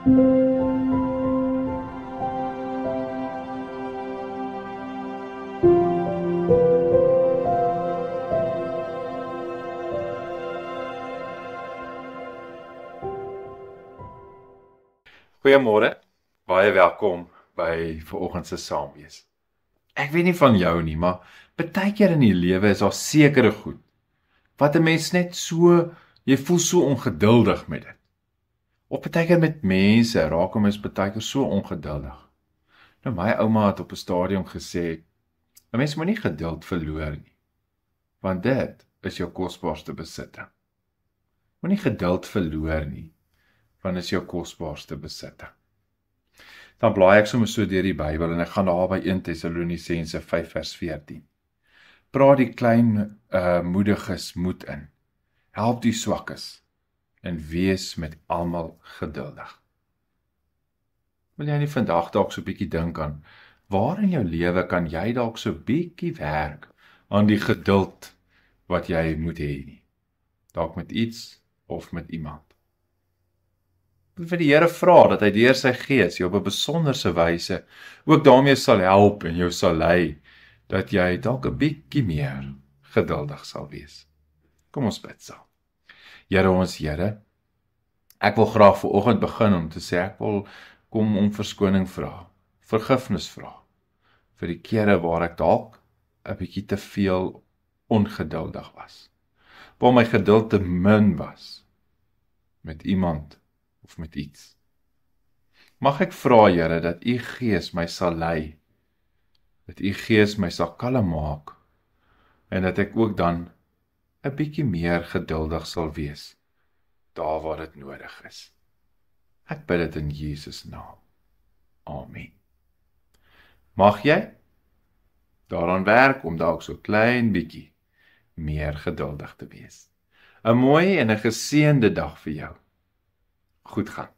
Goeiemôre, baie welkom by vanoggend se saamwees. Ek weet nie van jou nie, maar baie keer in die lewe is daar sekere goed wat 'n mens net so, jy voel so ongeduldig met dit. Of baie keer met mense raak 'n mens baie keer so ongeduldig. Nou my ouma het op 'n stadium gesê, 'n mens moenie geduld verloor nie, want dit is jou kosbaarste besitter. Moenie geduld verloor nie, want dit is jou kosbaarste besitter. Dan blaai ek sommer so deur die Bybel en ek gaan daar by 1 Tessalonisense 5 vers 14. Praat die klein moediges moed in. Help die swakkes en wees met almal geduldig. Wil jy nie vandag dalk so 'n bietjie dink aan waar in jou lewe kan jy dalk so 'n bietjie werk aan die geduld wat jy moet hê nie? Dalk met iets of met iemand. Vir die Here vra dat hy deur sy Gees jou op 'n besonderse wyse ook daarmee sal help en jou sal lei dat jy dalk 'n bietjie meer geduldig sal wees. Kom ons bid saam. Here ons Here, ek wil graag vanoggend begin om te sê ek wil kom om verskoning vra, vergifnis vra vir die kere waar ek dalk 'n bietjie te veel ongeduldig was. Waar my geduld te min was met iemand of met iets. Mag ek vra, Here, dat U Gees my sal lei, dat U Gees my sal kalm maak, en dat ek ook dan 'n bietjie meer geduldig sal wees, daar waar dit nodig is. Ek bid dit in Jesus naam. Amen. Mag jy daaraan werk om dalk so klein bietjie meer geduldig te wees. 'n Mooi en 'n geseënde dag vir jou. Goed gaan.